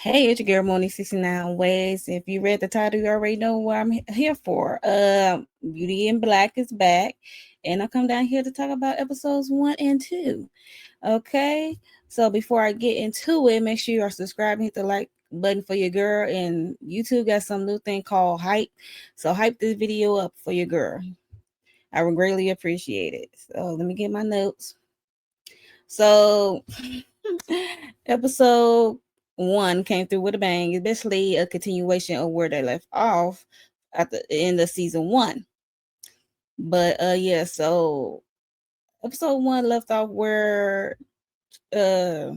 Hey, it's your girl Moni 69 Ways. If you read the title, you already know what I'm here for. Beauty in Black is back, and I come down here to talk about episodes 1 and 2. Okay, so before I get into it, make sure you are subscribing, hit the like button for your girl, and YouTube got some new thing called hype. So hype this video up for your girl. I would greatly appreciate it. So let me get my notes. So episode 1 came through with a bang. It's basically a continuation of where they left off at the end of season 1. But yeah, so episode 1 left off where uh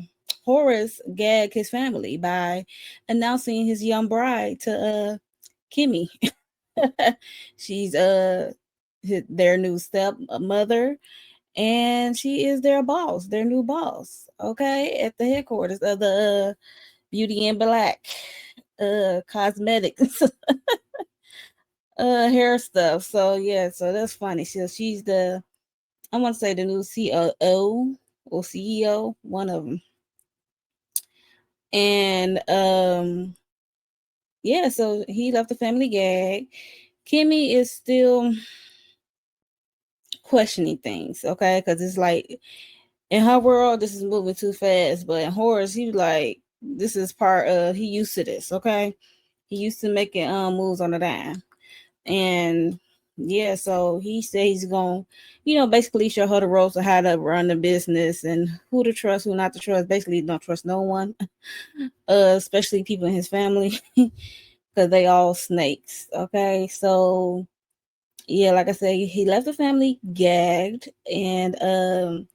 Horace gagged his family by announcing his young bride to Kimmie. She's their new stepmother, and she is their boss, their new boss. Okay, at the headquarters of the Beauty in Black cosmetics hair stuff. So yeah, so that's funny. She's the, I want to say, the new COO or CEO, one of them. And yeah, so he left the family gag. Kimmie is still questioning things, okay? Because it's like in her world, this is moving too fast. But in Horace, he was like, this is part of, he used to this, okay? He used to making moves on the dime. And yeah, so he said he's going to, basically show her the ropes of how to run the business and who to trust, who not to trust. Basically, don't trust no one, especially people in his family, because they all snakes. Okay, so yeah, like I said, he left the family gagged, and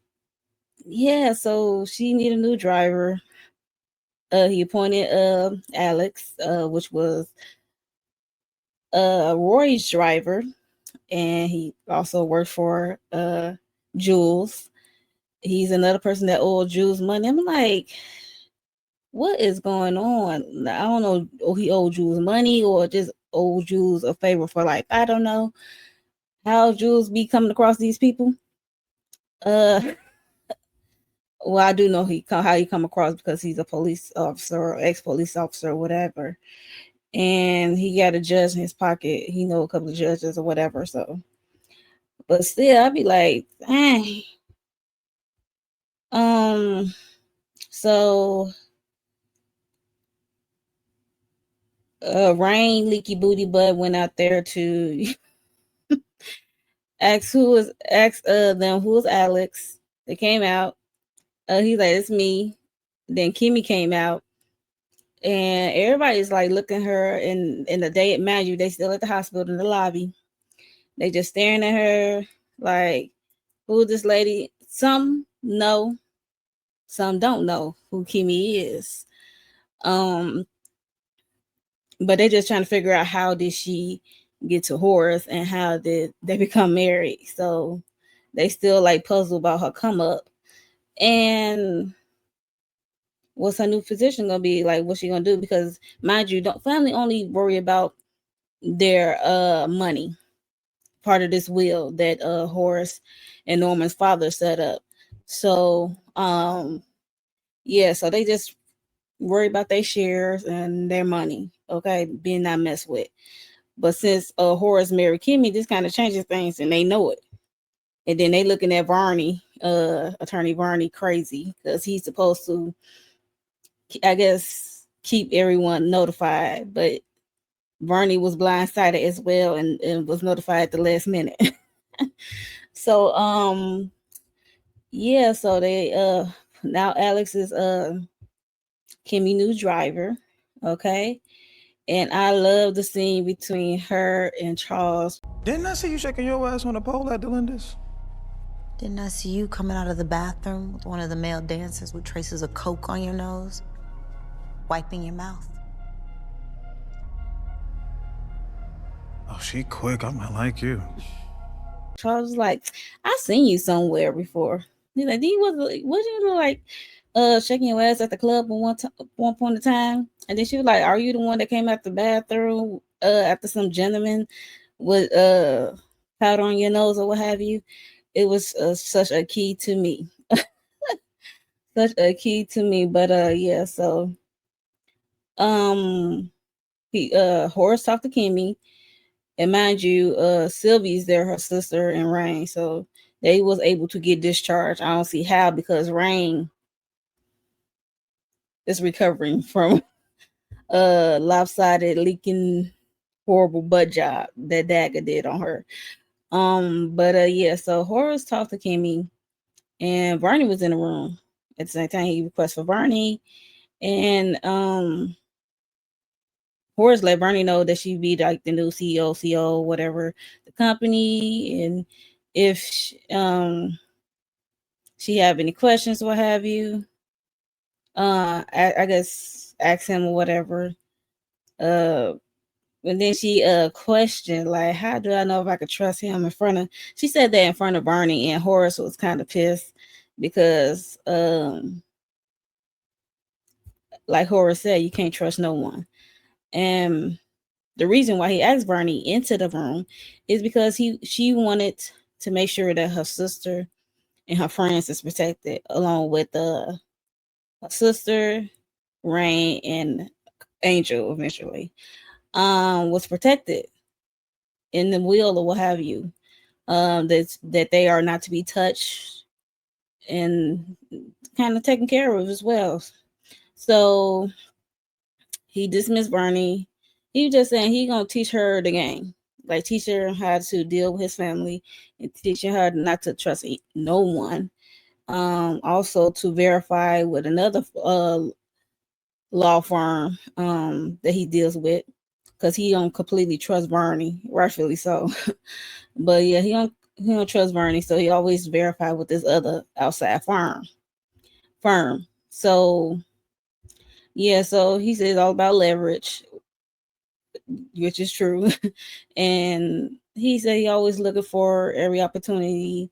yeah, so she needed a new driver. He appointed Alex, which was Roy's driver, and he also worked for Jules. He's another person that owed Jules money. I'm like, what is going on? I don't know. Oh, he owed Jules money or just owed Jules a favor for life. I don't know how Jules be coming across these people. Uh, well, I do know how he come across because he's a police officer or ex-police officer or whatever, and he got a judge in his pocket. He know a couple of judges or whatever. So, but still, I'd be like, dang. Um, so Rain Leaky Booty Butt went out there to ask them who was Alex. They came out. He's like, it's me. Then Kimmie came out, and everybody's like looking at her. And in the day, mind you, they still at the hospital in the lobby. They just staring at her like, who is this lady? Some know, some don't know who Kimmie is. Um, but they're just trying to figure out how did she get to Horace and how did they become married. So they still like puzzled about her come up. And what's her new position gonna be? Like, what's she gonna do? Because mind you, don't family only worry about their money, part of this will that Horace and Norman's father set up. So yeah, so they just worry about their shares and their money, okay, being not messed with. But since Horace married Kimmie, this kind of changes things, and they know it. And then they looking at Barney, Attorney Barney, crazy because he's supposed to, I guess, keep everyone notified. But Barney was blindsided as well, and was notified at the last minute. So yeah, so they now Alex is Kimmie new driver, okay. And I love the scene between her and Charles. Didn't I see you shaking your ass on the pole at Delinda's? Didn't I see you coming out of the bathroom with one of the male dancers with traces of coke on your nose, wiping your mouth? Oh, she quick. I'm not like you. Charles was like, I seen you somewhere before. He's like, was you like shaking your ass at the club at one point in time? And then she was like, are you the one that came out the bathroom after some gentleman with powder on your nose or what have you? It was such a key to me. Such a key to me. But yeah, so Horace talked to Kimmie, and mind you, Sylvie's there, her sister, and Rain. So they was able to get discharged. I don't see how, because Rain is recovering from lopsided, leaking, horrible butt job that Gagged did on her. Yeah, so Horace talked to Kimmie, and Barney was in the room. At the same time, he requested for Barney, and Horace let Barney know that she'd be like the new CEO, CO, whatever, the company, and if she have any questions, what have you, I guess ask him or whatever. And then she questioned, like, how do I know if I could trust him in front of, she said that in front of Barney, and Horace was kind of pissed because like Horace said, you can't trust no one. And the reason why he asked Barney into the room is because she wanted to make sure that her sister and her friends is protected, along with her sister, Rain, and Angel eventually, was protected in the will or what have you. That they are not to be touched and kind of taken care of as well. So he dismissed Barney. He was just saying he gonna teach her the game, like teach her how to deal with his family and teaching her not to trust no one. Also to verify with another law firm that he deals with, because he don't completely trust Barney, rightfully so. But yeah, he don't trust Barney, so he always verify with this other outside firm. So yeah, so he says all about leverage, which is true. And he said he always looking for every opportunity.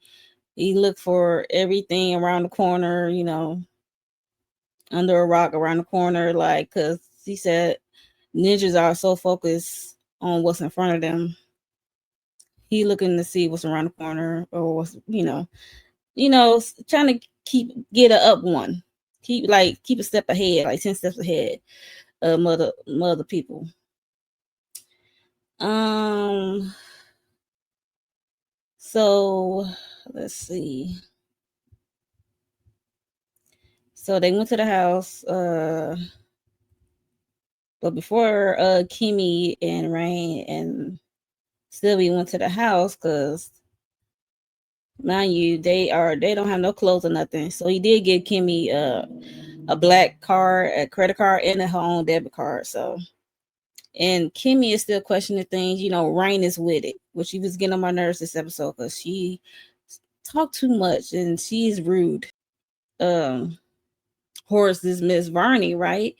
He looked for everything around the corner, under a rock around the corner, like, because he said ninjas are so focused on what's in front of them. He looking to see what's around the corner, or what's, trying to get a up one, keep a step ahead, like 10 steps ahead of mother people. So let's see. So they went to the house, but before Kimmie and Rain and Sylvie went to the house, because mind you, they don't have no clothes or nothing. So he did give Kimmie a black card, a credit card, and her own debit card. So, and Kimmie is still questioning things. Rain is with it, which she was getting on my nerves this episode because she talked too much and she's rude. Horace dismissed Barney, right?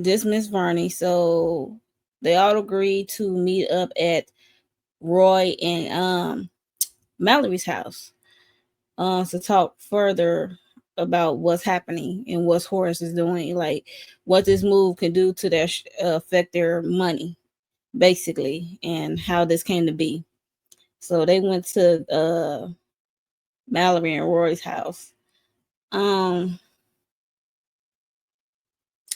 Dismissed Barney. So they all agreed to meet up at Roy and Mallory's house to talk further about what's happening and what Horace is doing, like what this move can do to their affect their money, basically, and how this came to be. So they went to Mallory and Roy's house. And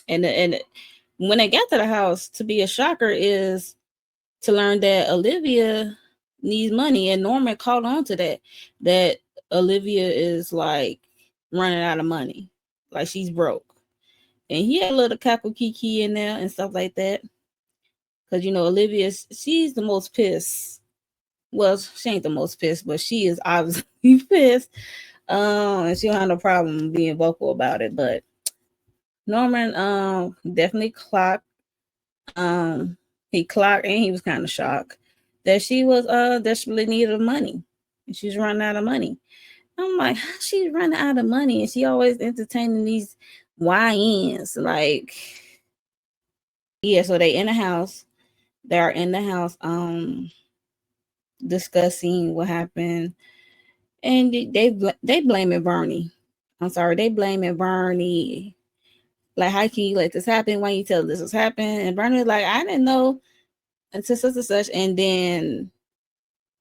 when they got to the house, to be a shocker is to learn that Olivia needs money, and Norman caught on to that Olivia is like running out of money, like she's broke. And he had a little cackle kiki in there and stuff like that, because Olivia, she's the most pissed. Well, she ain't the most pissed, but she is obviously pissed. And she don't have no problem being vocal about it. But Norman definitely clocked. He clocked, and he was kind of shocked that she was desperately needed money. And she's running out of money. I'm like, how she's running out of money, and she always entertaining these YNs, like, yeah. So they in the house. They are in the house discussing what happened, and they blaming Barney. I'm sorry, they blaming Barney. Like, how can you let this happen? Why you tell this was happening? And Barney was like, I didn't know until such and such. And then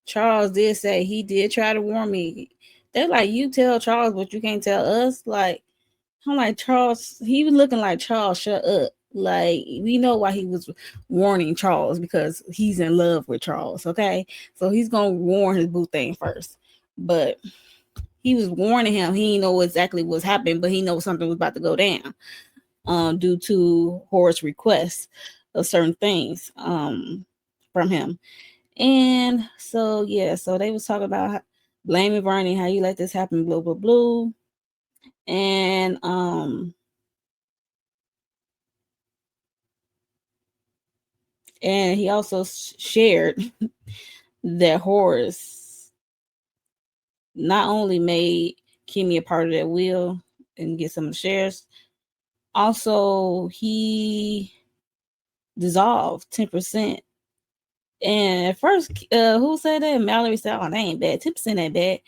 Charles did say he did try to warn me. They're like, you tell Charles, but you can't tell us. Like, I'm like, Charles, he was looking like, Charles, shut up. Like, we know why he was warning Charles, because he's in love with Charles, okay? So he's gonna warn his boo thing first. But he was warning him. He didn't know exactly what's happening, but he knows something was about to go down due to Horace's request of certain things from him. And so, yeah, so they was talking about blaming Bernie, how you let this happen, blah, blah, blah. And he also shared that Horace not only made Kimmie a part of that will and get some of the shares, also he dissolved 10%. And at first, who said that? Mallory said, "Oh, that ain't bad. 10% ain't bad,"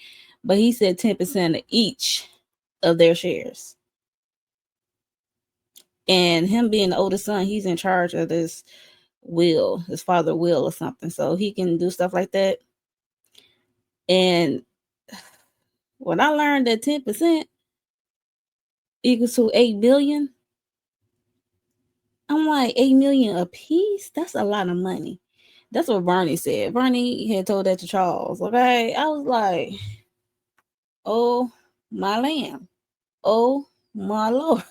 but he said 10% of each of their shares. And him being the oldest son, he's in charge of this will, his father will or something, so he can do stuff like that. And when I learned that 10% equals to 8 billion, I'm like, 8 million a piece? That's a lot of money. That's what Bernie said. Bernie had told that to Charles. Okay. I was like, oh my lamb. Oh my Lord.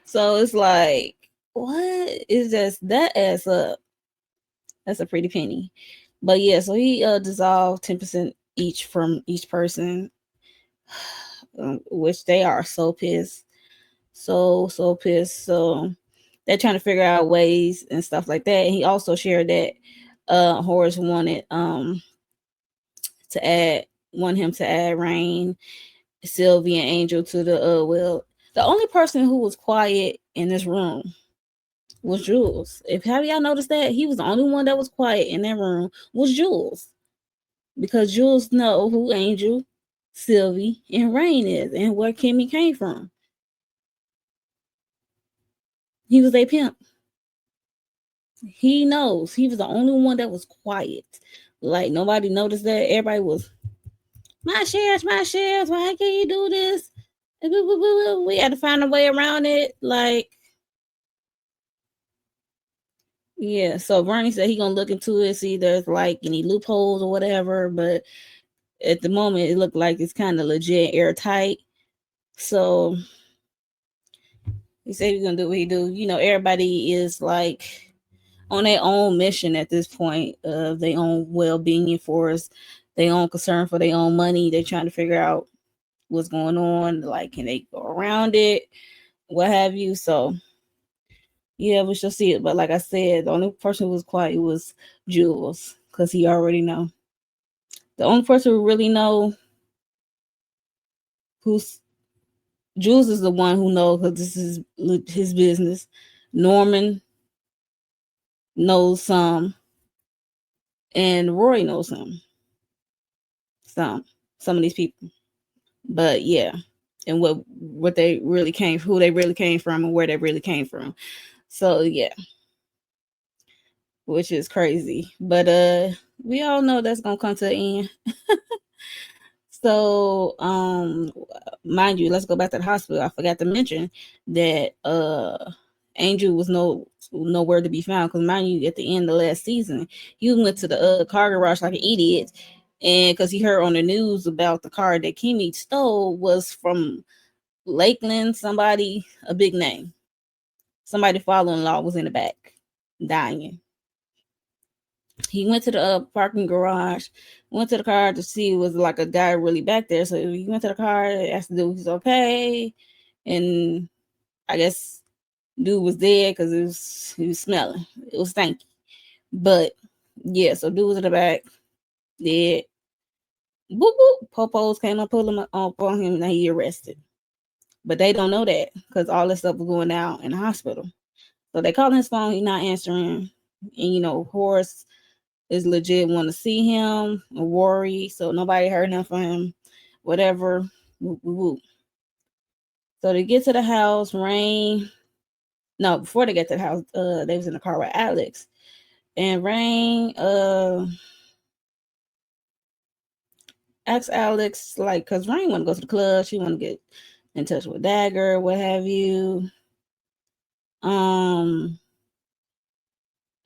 So it's like, what is just that adds up? That's a pretty penny. But yeah, so he dissolved 10% each from each person, which they are so pissed. So pissed. So they're trying to figure out ways and stuff like that. And he also shared that Horace wanted him to add Rain, Sylvie, and Angel to the will. The only person who was quiet in this room was Jules. Have y'all noticed that? He was the only one that was quiet in that room was Jules. Because Jules know who Angel, Sylvie, and Rain is and where Kimmie came from. He was a pimp. He knows. He was the only one that was quiet. Like, nobody noticed that. Everybody was, my shares, my shares. Why can't you do this? We had to find a way around it. Like, yeah. So Bernie said he gonna look into it, see if there's like any loopholes or whatever. But at the moment, it looked like it's kind of legit, airtight. So he said he's gonna do what he do. You know, everybody is like on their own mission at this point of their own well-being for us, their own concern for their own money. They're trying to figure out what's going on. Like, can they go around it? What have you? So yeah, we shall see it. But like I said, the only person who was quiet was Jules, because he already know. The only person who really know who's Jules is the one who knows, because this is his business. Norman knows some, and Roy knows some of these people. But yeah, and what they really came, who they really came from, and where they really came from. So yeah, which is crazy. But we all know that's gonna come to an end. So mind you, let's go back to the hospital. I forgot to mention that Angel was nowhere to be found, because mind you, at the end of last season, he went to the car garage like an idiot, and because he heard on the news about the car that Kimmie stole was from Lakeland, somebody, a big name. Somebody father-in-law was in the back dying. He went to the parking garage, went to the car to see it was like a guy really back there. So he went to the car, asked the dude if he's okay, and I guess dude was dead because he was smelling. It was stanky. But yeah, so dude was in the back, dead. Boop boop. Popos came up, pulled him up on him, and he arrested. But they don't know that because all this stuff was going out in the hospital. So they call his phone, he's not answering. And you know, Horace is legit want to see him and worry, so nobody heard nothing from him. Whatever. Whoop, whoop, whoop. So they get to the house, Rain. No, before they get to the house, they was in the car with Alex. And Rain asked Alex, like, because Rain want to go to the club, she want to get in touch with Dagger, what have you.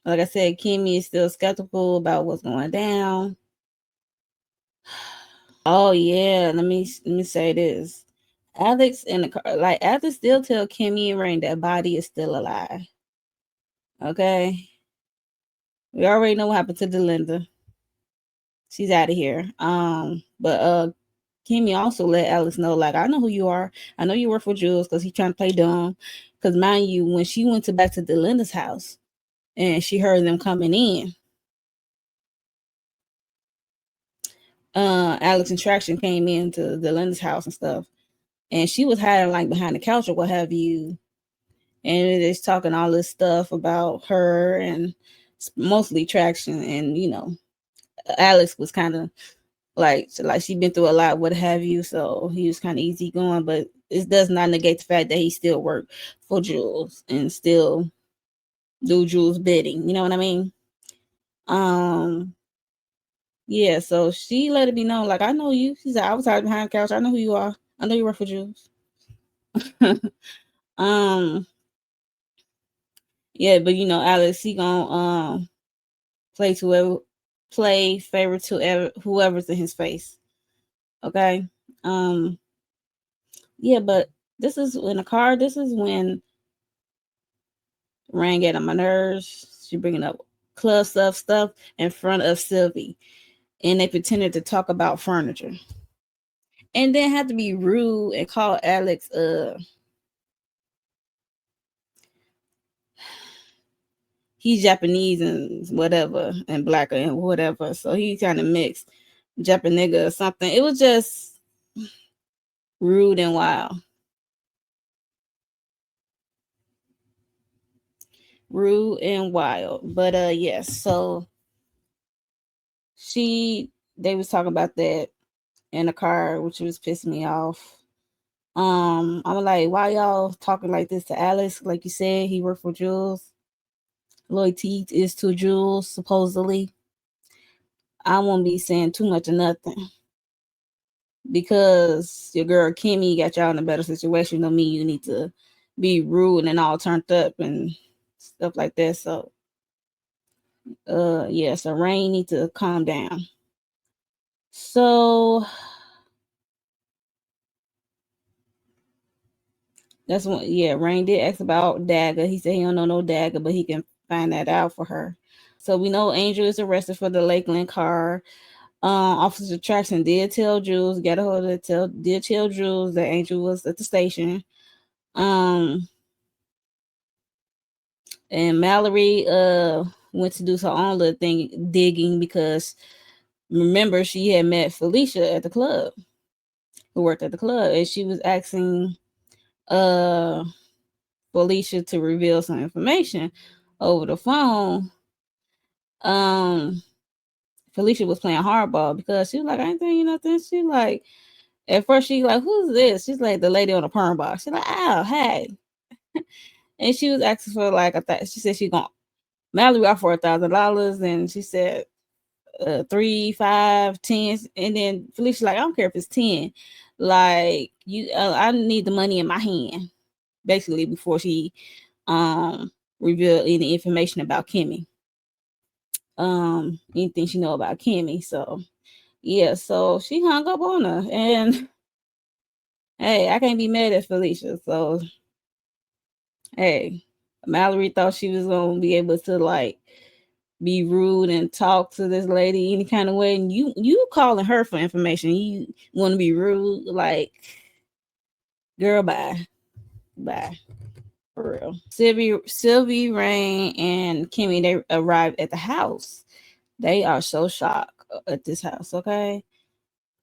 Like I said, Kimmie is still skeptical about what's going down. Oh yeah, let me say this. Alex in the car, like Alex still tell Kimmie and Rain that body is still alive. Okay, we already know what happened to Delinda. She's out of here. But Kimmie also let Alex know, like, I know who you are. I know you work for Jules because he's trying to play dumb. Because mind you, when she went back to Delinda's house and she heard them coming in, Alex and Traction came into Delinda's house and stuff, and she was hiding like behind the couch or what have you, and it's talking all this stuff about her and mostly Traction, and Alex was kind of like she'd been through a lot, what have you, so he was kind of easy going, but it does not negate the fact that he still worked for Jules and still do Jules' bidding. You know what I mean? Yeah, so she let it be known, like, I know you. She said, I was hiding behind the couch. I know who you are. I know you work for Jules. Yeah, but Alex, he gonna play favor to whoever's in his face. Okay. Yeah, but this is in the car. This is when Rain get on my nerves. She bringing up club stuff in front of Sylvie, and they pretended to talk about furniture, and then had to be rude and call Alex he's Japanese and whatever and black and whatever, so he kind of mixed Japanese or something. It was just rude and wild. Rude and wild. But yes, so they was talking about that in the car, which was pissing me off. I'm like, why y'all talking like this to Alex? Like you said, he worked for Jules. Loyalty is to Jules, supposedly. I won't be saying too much of nothing, because your girl Kimmie got y'all in a better situation. Don't mean you need to be rude and all turned up and stuff like that. So yeah, so Rain need to calm down. So that's when, yeah, Rain did ask about Dagger. He said he don't know no Dagger, but he can find that out for her. So we know Angel is arrested for the Lakeland car. Officer Traction did tell Jules, got a hold of it, did tell Jules that Angel was at the station. And Bellarie went to do her own little thing, digging, because remember she had met Felicia at the club, who worked at the club, and she was asking Felicia to reveal some information over the phone. Felicia was playing hardball because she was like, I ain't telling you nothing. She like, at first she like, who's this? She's like, the lady on the perm box. She's like, oh, hey. And she was asking for like she said she gonna Mallory offered $1,000, and she said 3, 5, 10, and then Felicia like, I don't care if it's 10, like you, I need the money in my hand, basically, before she revealed any information about Kimmie, anything she know about Kimmie. So yeah, so she hung up on her, and hey, I can't be mad at Felicia. So hey, Mallory thought she was gonna be able to like be rude and talk to this lady any kind of way, and you calling her for information, you want to be rude, like, girl, bye for real. Sylvie, Rain, and Kimmie, they arrived at the house. They are so shocked at this house. Okay,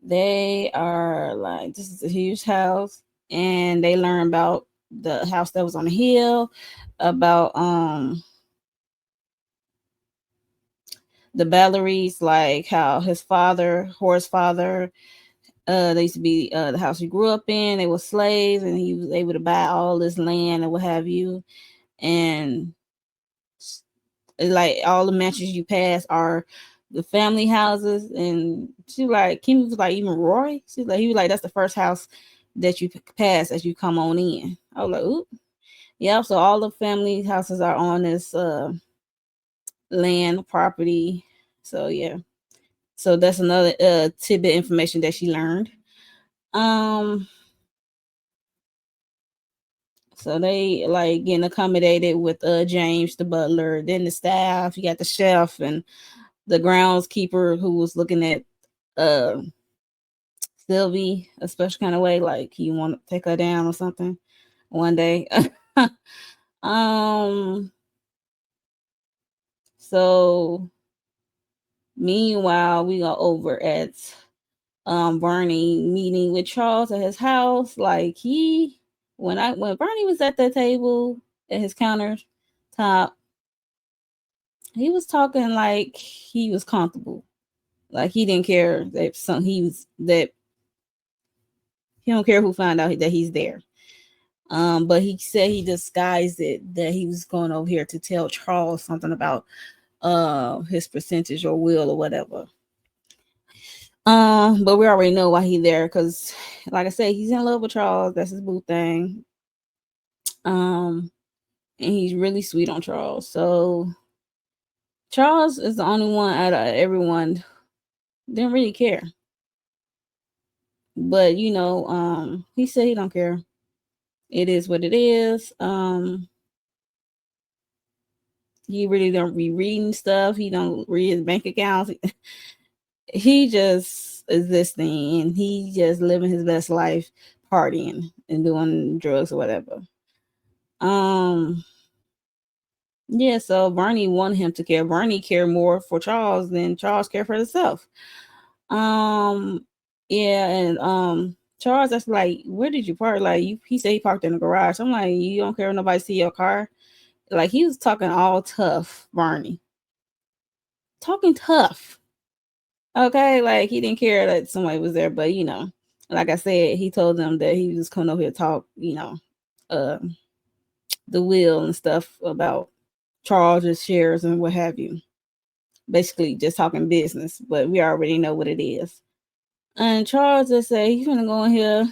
they are like, this is a huge house, and they learn about the house that was on the hill, about the Bellaries, like how his father, Horace's father, they used to be the house he grew up in. They were slaves, and he was able to buy all this land and what have you. And like all the mansions you pass are the family houses. And she like, Kimmie was like, even Roy. She like, he was like, that's the first house that you pass as you come on in. I was like, oop. Yeah, so all the family houses are on this land property. So yeah. So that's another tidbit information that she learned. So they like getting accommodated with James the butler, then the staff. You got the chef and the groundskeeper who was looking at uh Sylvie a special kind of way, like you want to take her down or something one day. um so meanwhile we are over at Barney meeting with Charles at his house. Like when Barney was at that table at his countertop, he was talking like he was comfortable. Like he didn't care that he don't care who found out that he's there. But he said he disguised it that he was going over here to tell Charles something about his percentage or will or whatever. But we already know why he's there because, like I said, he's in love with Charles. That's his boo thing. And he's really sweet on Charles. So Charles is the only one out of everyone didn't really care. But he said he don't care. It is what it is. He really don't be reading stuff. He don't read his bank accounts. He just existing and he just living his best life, partying and doing drugs or whatever. Yeah, so Barney wanted him to care. Barney cared more for Charles than Charles cared for himself. Yeah, and Charles, that's like, where did you park? Like, he said he parked in the garage. I'm like, you don't care if nobody see your car? Like, he was talking all tough, Barney. Talking tough. Okay, like, he didn't care that somebody was there, but, like I said, he told them that he was coming over here to talk, the will and stuff about Charles's shares and what have you. Basically, just talking business, but we already know what it is. And Charles just said he's gonna go in here,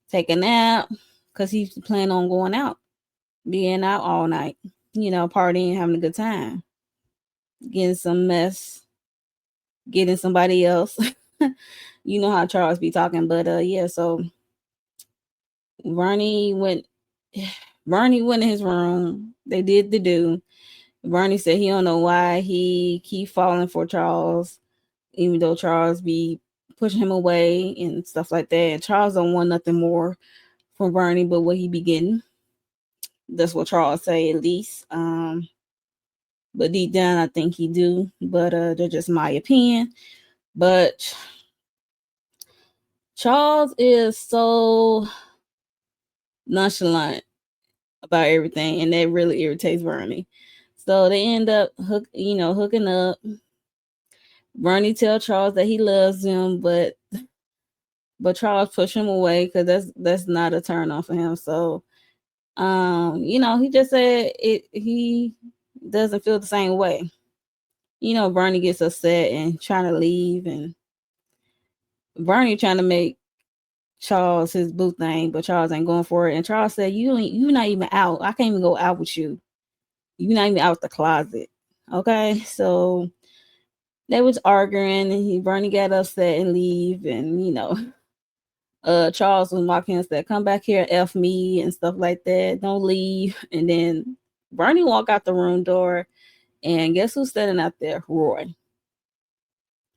take a nap, because he's planning on going out, being out all night, partying, having a good time, getting some mess, getting somebody else. You know how Charles be talking, but yeah, so Barney went in his room. They did the do. Barney said he don't know why he keep falling for Charles, even though Charles be pushing him away and stuff like that. And Charles don't want nothing more from Barney but what he be getting. That's what Charles say at least. But deep down I think he do. But that's just my opinion. But Charles is so nonchalant about everything, and that really irritates Barney. So they end up hooking up. Barney tell Charles that he loves him, but Charles push him away because that's not a turn on for him. So he just said he doesn't feel the same way. Barney gets upset and trying to leave, and Barney trying to make Charles his boo thing, but Charles ain't going for it. And Charles said, you not even out. I can't even go out with you. You not even out the closet. Okay, so they was arguing, and Barney got upset and leave, and Charles was mocking and said, "Come back here, F me," and stuff like that. Don't leave. And then Barney walked out the room door, and guess who's standing out there? Roy.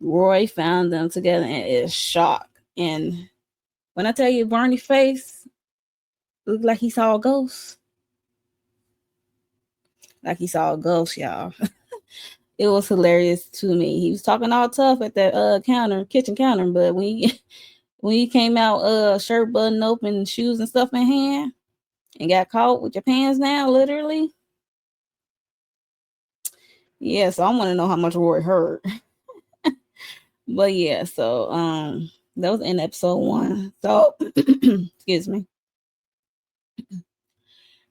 Roy found them together and is shocked. And when I tell you, Barney's face looked like he saw a ghost. Like he saw a ghost, y'all. It was hilarious to me. He was talking all tough at that kitchen counter, but when he came out, shirt button open, shoes and stuff in hand, and got caught with your pants down, literally. Yeah, so I want to know how much Roy hurt. But yeah, so that was in episode 1. So excuse me.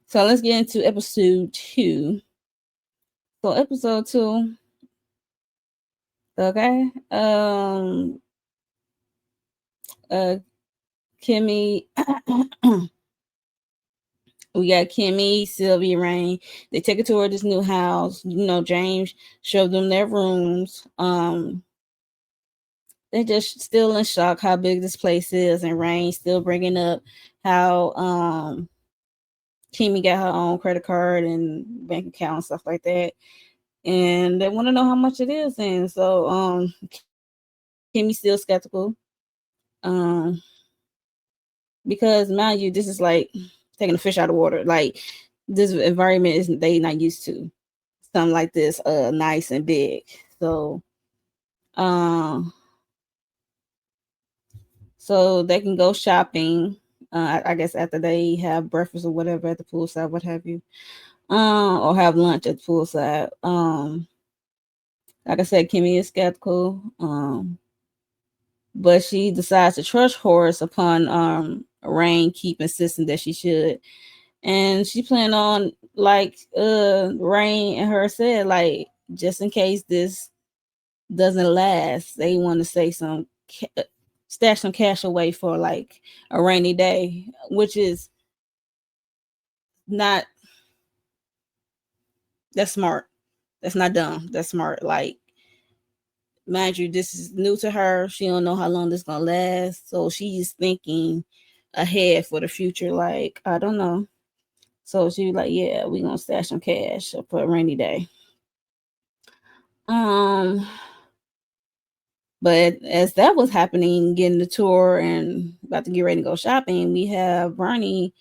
So let's get into episode 2. So episode 2. Okay. Kimmie. We got Kimmie, Sylvie, Rain. They take a tour of this new house. James showed them their rooms. They're just still in shock how big this place is, and Rain still bringing up how Kimmie got her own credit card and bank account and stuff like that, and they want to know how much it is. And so Kimmie's still skeptical, because mind you, this is like taking a fish out of water. Like, this environment is they not used to something like this, nice and big. So so they can go shopping. I guess after they have breakfast or whatever at the poolside, what have you, or have lunch at the poolside. Like I said, Kimmie is skeptical, but she decides to trust Horace upon Rain keep insisting that she should, and she planned on, like Rain and her said, like, just in case this doesn't last, they want to say stash some cash away for like a rainy day, which is not, that's smart. That's not dumb. That's smart. Like, mind you, this is new to her. She don't know how long this gonna last, so she's thinking ahead for the future. Like, I don't know. So she was like, yeah, we gonna stash some cash for a rainy day. But as that was happening, getting the tour and about to get ready to go shopping, we have Bernie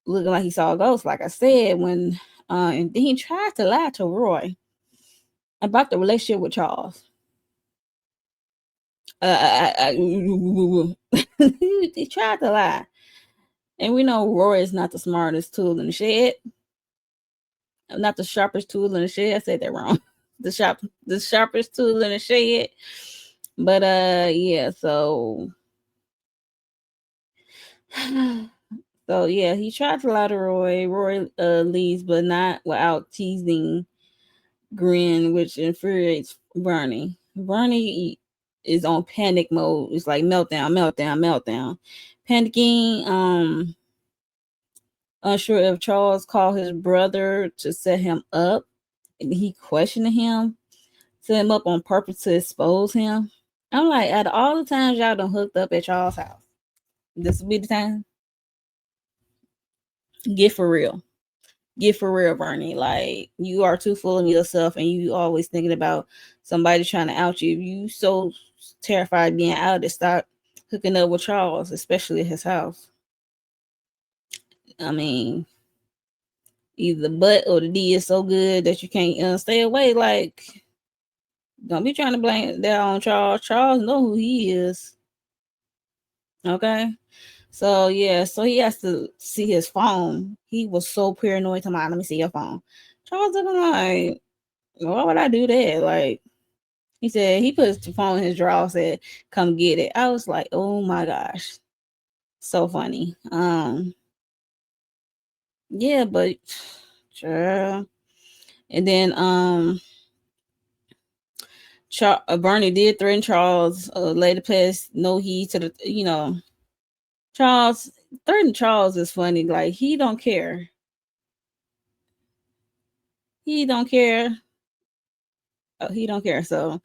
looking like he saw a ghost, like I said, when and then he tried to lie to Roy about the relationship with Charles. He tried to lie. And we know Roy is not the smartest tool in the shed. Not the sharpest tool in the shed. I said that wrong. The sharpest tool in the shed. But yeah, so yeah, he tried to lie to Roy. Roy leaves, but not without teasing Grin, which infuriates Bernie. Bernie is on panic mode. It's like meltdown. Panicking, unsure if Charles called his brother to set him up, and he questioned him, set him up on purpose to expose him. I'm like, out of all the times y'all done hooked up at Charles' house, this will be the time. Get for real, Bernie. Like, you are too full of yourself, and you always thinking about somebody trying to out you. You so terrified of being outed, stop hooking up with Charles, especially at his house. I mean, either the butt or the D is so good that you can't stay away. Like, don't be trying to blame that on Charles. Charles know who he is. Okay. So yeah, so he has to see his phone. He was so paranoid. Let me see your phone. Charles looking like, why would I do that? Like, he said he put his phone in his drawer, said, come get it. I was like, oh my gosh. So funny. Yeah, but sure. And then Bernie did threaten Charles, later past no heed to the, Charles, threatening Charles is funny. Like, he don't care. He don't care. Oh, he don't care. So,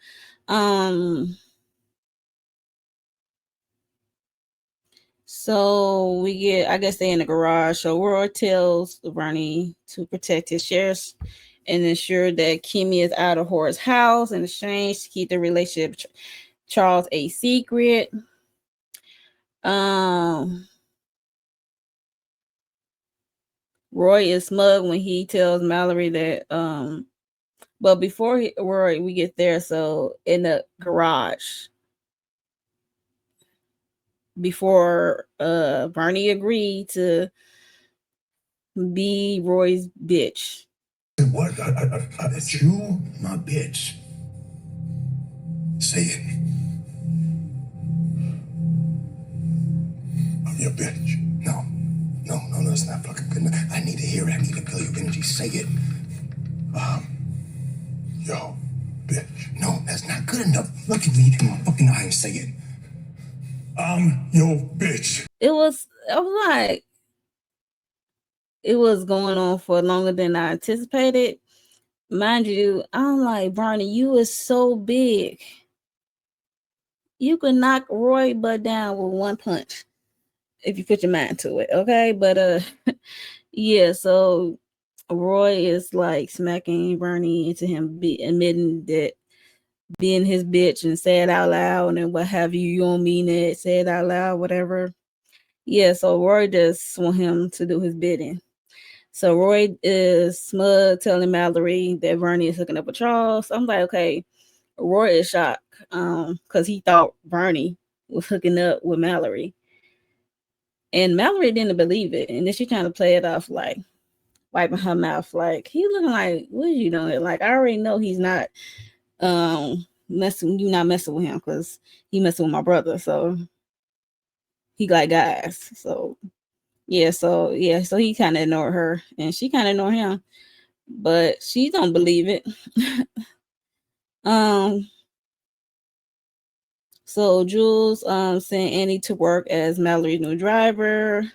so we get, I guess they in the garage. So Roy tells Bernie to protect his shares and ensure that Kimmie is out of Horace's house in exchange to keep the relationship Charles a secret. Roy is smug when he tells Bellarie that but before Roy, we get there, so in the garage, before Bernie agreed to be Roy's bitch. What? It's you, my bitch. Say it. I'm your bitch. No, it's not fucking good enough. I need to hear it. I need to feel your energy. Say it. Yo, bitch. No, that's not good enough. Look at me in my fucking eye and say it. I'm your bitch. I was like, it was going on for longer than I anticipated. Mind you, I'm like, Barney, you is so big. You could knock Roy butt down with one punch if you put your mind to it, okay? But yeah, so Roy is like smacking Bernie into him admitting that being his bitch and say it out loud and what have you. You don't mean it. Say it out loud, whatever. Yeah, so Roy just want him to do his bidding. So Roy is smug telling Mallory that Bernie is hooking up with Charles. I'm like, okay, Roy is shocked because he thought Bernie was hooking up with Mallory. And Mallory didn't believe it. And then she trying to play it off like wiping her mouth. Like, he looking like, what are you doing? Like, I already know he's not messing with him because he messing with my brother. So he got guys. So so he kind of ignored her and she kind of ignored him. But she don't believe it. So Jules sent Annie to work as Mallory's new driver.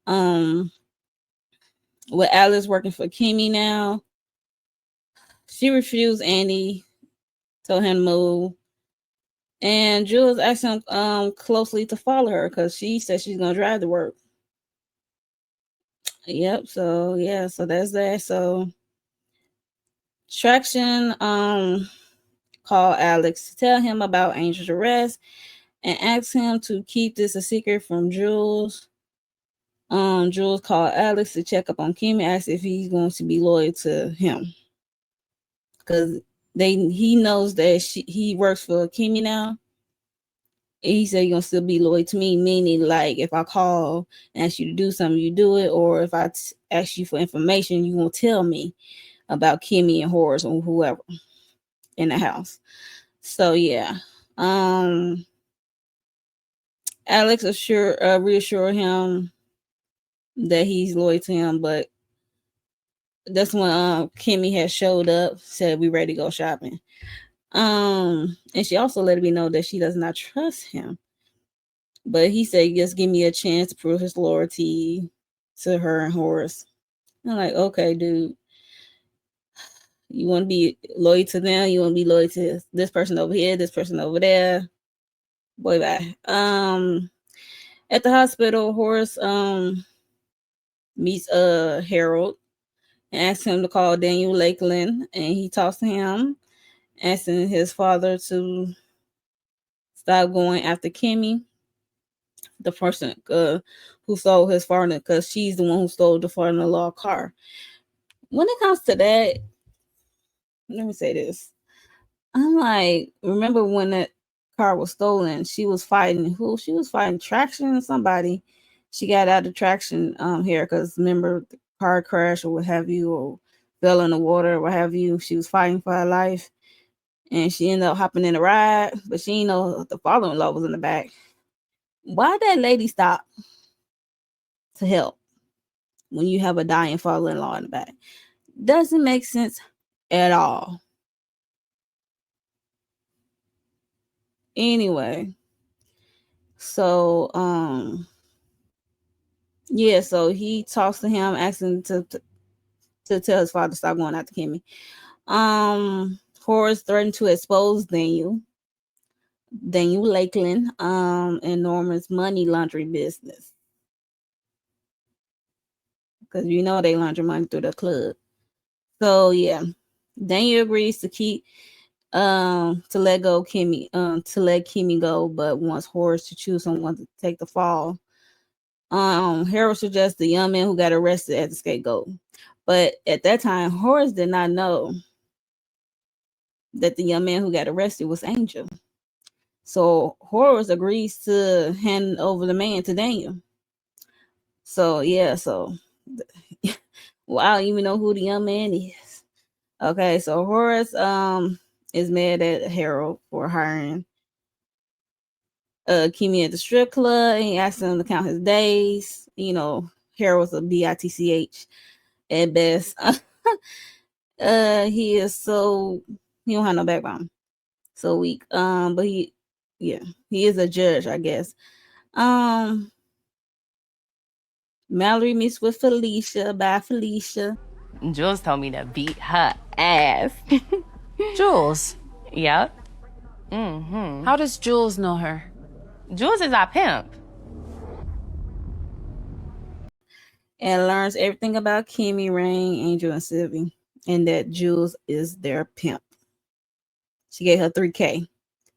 With Alice working for Kimmie now. She refused Annie, told him to move. And Jules asked him closely to follow her because she said she's gonna drive to work. Yep, so yeah, so that's that. So Traction called Alex to tell him about Angel's arrest and asked him to keep this a secret from Jules. Jules called Alex to check up on Kimmie, asked if he's going to be loyal to him. Because he knows that he works for Kimmie now. And he said, you're going to still be loyal to me, meaning like if I call and ask you to do something, you do it. Or if I ask you for information, you won't tell me about Kimmie and Horace or whoever in the house. So yeah. Alex reassured him that he's loyal to him, but that's when Kimmie had showed up, said we ready to go shopping. And she also let me know that she does not trust him. But he said, just give me a chance to prove his loyalty to her and Horace. I'm like, okay, dude. You want to be loyal to them? You want to be loyal to this person over here, this person over there? Boy, bye. At the hospital, Horace meets Harold and asks him to call Daniel Lakeland, and he talks to him, asking his father to stop going after Kimmie, the person who stole his father, because she's the one who stole the father-in-law car. When it comes to that, let me say this. I'm like, remember when that car was stolen? She was fighting who? She was fighting Traction or somebody. She got out of Traction here because remember the car crash or what have you, or fell in the water or what have you. She was fighting for her life. And she ended up hopping in the ride, but she didn't know the father-in-law was in the back. Why that lady stop to help when you have a dying father-in-law in the back? Doesn't make sense at all. Anyway, so yeah, so he talks to him, asking to tell his father to stop going after Kimmie. Horace threatened to expose Daniel Lakeland, and Norman's money laundering business. Because you know they launder money through the club. So yeah, Daniel agrees to keep to let Kimmie go, but wants Horace to choose someone to take the fall. Harold suggests the young man who got arrested as the scapegoat. But at that time, Horace did not know that the young man who got arrested was Angel. So Horace agrees to hand over the man to Daniel. So yeah, well, I don't even know who the young man is. Okay, so Horace is mad at Harold for hiring Kimmie at the strip club. He asked him to count his days. You know, Harold's a bitch at best. He is so, he don't have no backbone. So weak. But Yeah, he is a judge, I guess. Mallory meets with Felicia. Bye, Felicia. Jules told me to beat her ass. Jules? Yep. How does Jules know her? Jules is our pimp. And learns everything about Kimmie, Rain, Angel, and Sylvie. And that Jules is their pimp. She gave her $3K.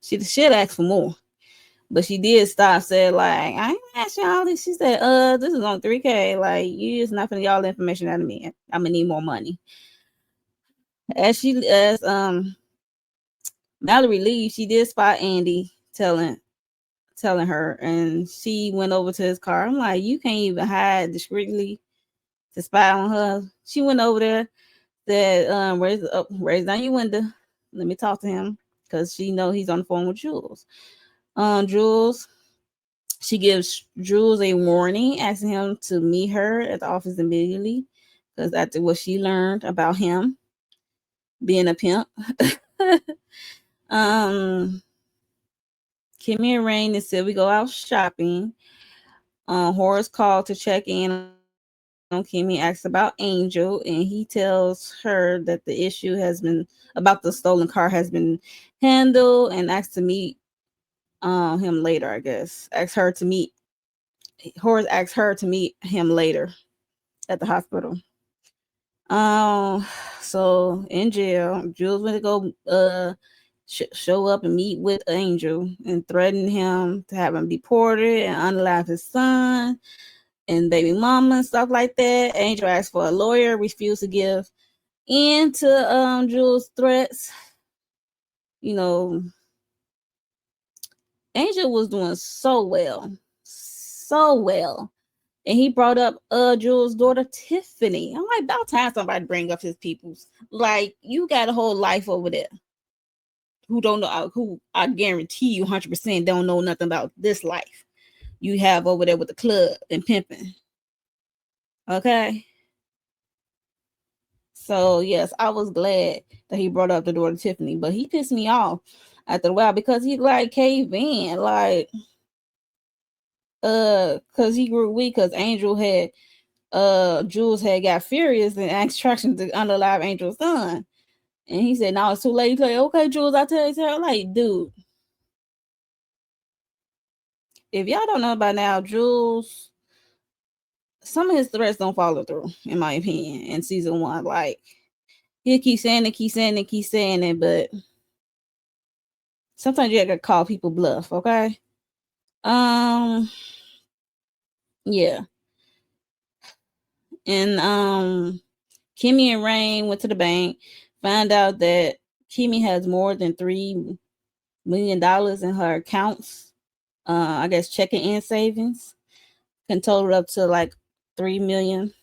She should ask for more. But she did stop, said, like, I ain't asking all this. She said, this is on $3K. Like, you just not finna get all the information out of me. I'm gonna need more money. As Mallory leaves, she did spot Andy telling her, and she went over to his car. I'm like, you can't even hide discreetly to spy on her. She went over there, said, raise down your window. Let me talk to him, because she know he's on the phone with Jules. Jules, she gives Jules a warning, asking him to meet her at the office immediately, because after what she learned about him being a pimp. Kimmie and Rain and Sylvie go out shopping. Horace called to check in on Kimmie, asks about Angel, and he tells her that the issue has been about the stolen car has been handled, and asks to meet him later. I guess Horace asks her to meet him later at the hospital. So in jail, Jules went to go show up and meet with Angel and threaten him to have him deported and unalive his son and baby mama and stuff like that. Angel asked for a lawyer, refused to give in to Jules' threats. You know, Angel was doing so well. And he brought up Jules' daughter Tiffany. I'm like, about time somebody bring up his peoples. Like, you got a whole life over there. Who don't know, who I guarantee you 100% don't know nothing about this life you have over there with the club and pimping. Okay. So yes, I was glad that he brought up the daughter Tiffany, but he pissed me off after a while because he like caved in, like because he grew weak because Angel had Jules had got furious and asked Traction to unalive Angel's son. And he said, no, it's too late. He's like, okay, Jules, I tell you, like, dude, if y'all don't know by now, Jules, some of his threats don't follow through, in my opinion, in season 1. Like, he'll keep saying it, but sometimes you gotta call people bluff, okay? Yeah. And Kimmie and Rain went to the bank, found out that Kimmie has more than $3 million in her accounts. I guess checking and savings can total up to like $3 million.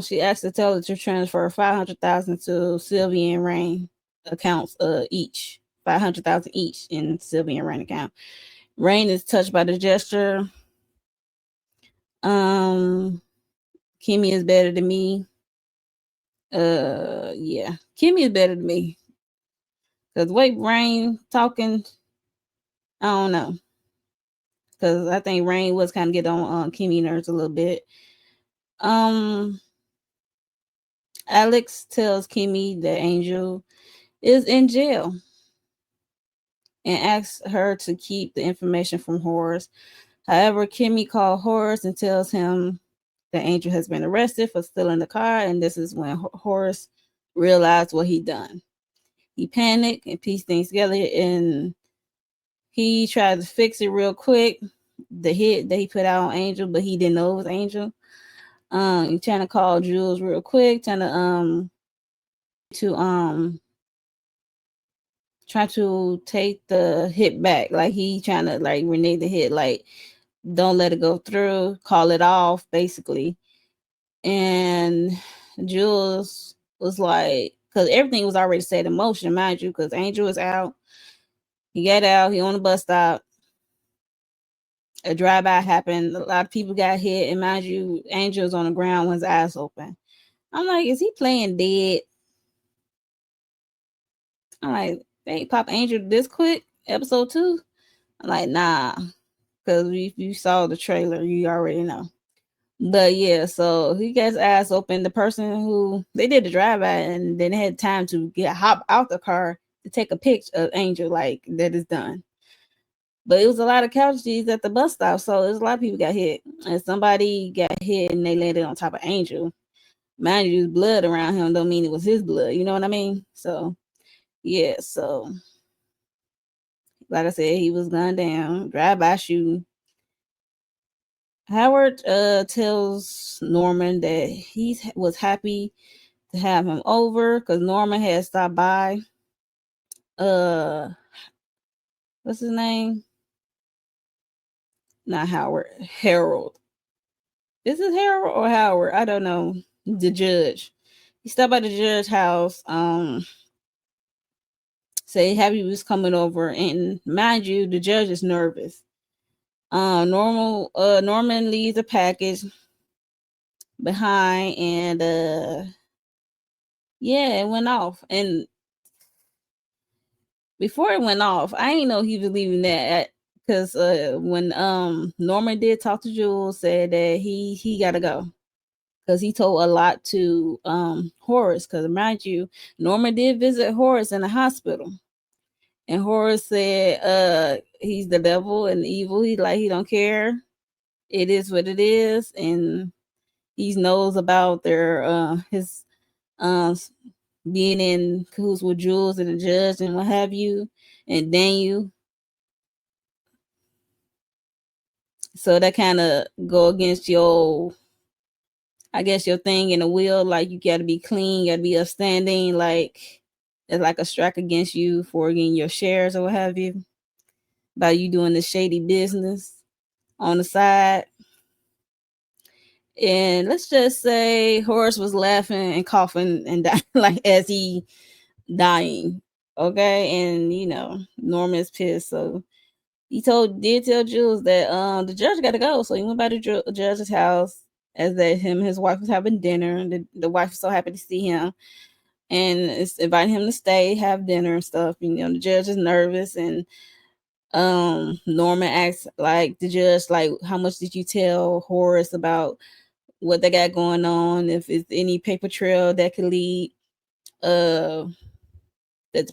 She asked the teller to transfer $500,000 to Sylvie and Rain accounts, each $500,000 each in Sylvie and Rain account. Rain is touched by the gesture. Kimmie is better than me. Yeah, Kimmie is better than me. Cause wait, Rain talking, I don't know. Cause I think Rain was kind of get on Kimmie nerves a little bit. Alex tells Kimmie that Angel is in jail and asks her to keep the information from Horace. However, Kimmie calls Horace and tells him that Angel has been arrested for stealing the car, and this is when Horace realized what he'd done. He panicked and pieced things together, and he tried to fix it real quick, the hit that he put out on Angel, but he didn't know it was Angel. He trying to call Jules real quick, trying to try to take the hit back. Like he trying to like renege the hit, like don't let it go through, call it off, basically. And Jules was like, because everything was already set in motion, mind you, because Angel was out. He got out, he on the bus stop. A drive-by happened. A lot of people got hit, and mind you, Angel's on the ground with his eyes open. I'm like, is he playing dead? I'm like, they pop Angel this quick? episode 2? I'm like, nah, because if you saw the trailer, you already know. But yeah, so he gets ass open. The person who they did the drive by and then they had time to hop out the car to take a picture of Angel, like that is done. But it was a lot of casualties at the bus stop, so there's a lot of people got hit. And somebody got hit and they landed on top of Angel. Mind you, there's blood around him don't mean it was his blood. You know what I mean? So yeah, so like I said, he was gunned down, drive-by shooting. Howard tells Norman that he was happy to have him over because Norman had stopped by. What's his name? Not Howard. Harold. Is it Harold or Howard? I don't know. The judge. He stopped by the judge's house. Say happy was coming over, and mind you, the judge is nervous. Norman leaves a package behind, and yeah, it went off. And before it went off, I didn't know he was leaving that because when Norman did talk to Jules, said that he gotta go because he told a lot to Horace. Because mind you, Norman did visit Horace in the hospital, and Horace said he's the devil and evil. He don't care. It is what it is, and he knows about their his being in cahoots with Jules and the judge and what have you, and Daniel. So that kind of go against your, I guess, your thing in the will. Like you got to be clean, you got to be upstanding. Like it's like a strike against you for getting your shares or what have you, about you doing this shady business on the side. And let's just say Horace was laughing and coughing and dying, like as he dying. Okay, and Norman's pissed, so he did tell Jules that the judge got to go. So he went by the judge's house as that him and his wife was having dinner. The wife was so happy to see him and is inviting him to stay, have dinner and stuff. The judge is nervous, and Norman asks like the judge, like, how much did you tell Horace about what they got going on? If it's any paper trail that could lead that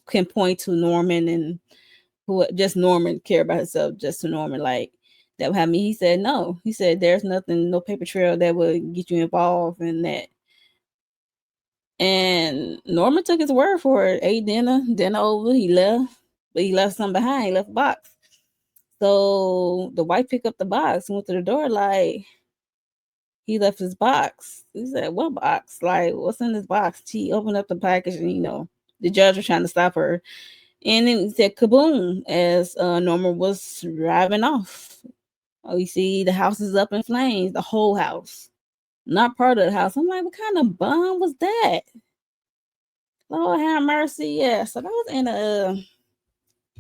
can point to Norman, and who just Norman care about himself, just to Norman, like that would have me. He said no. He said there's nothing, no paper trail that would get you involved in that. And Norman took his word for it. Ate dinner over. He left, but he left something behind. He left a box. So the wife picked up the box and went to the door like he left his box. He said, "What box? Like what's in this box?" She opened up the package, and the judge was trying to stop her. And then it said kaboom as Norman was driving off. Oh, you see the house is up in flames, the whole house, not part of the house. I'm like, what kind of bomb was that? Lord have mercy. Yeah, so that was in the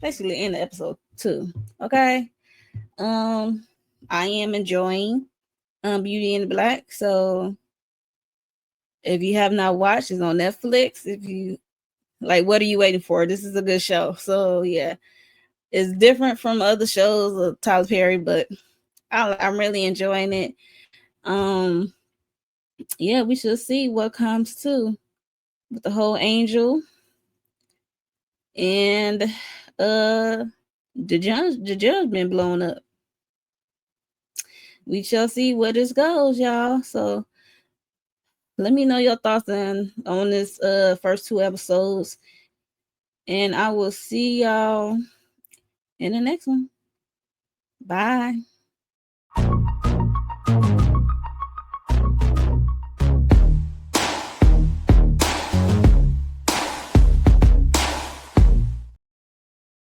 basically in the episode 2. Okay. I am enjoying Beauty in the Black. So if you have not watched, it's on Netflix. If you like, what are you waiting for? This is a good show. So yeah. It's different from other shows of Tyler Perry, but I'm really enjoying it. Yeah, we should see what comes to with the whole Angel and the judge been blown up. We shall see where this goes, y'all. So let me know your thoughts on this first 2 episodes, and I will see y'all in the next one. Bye.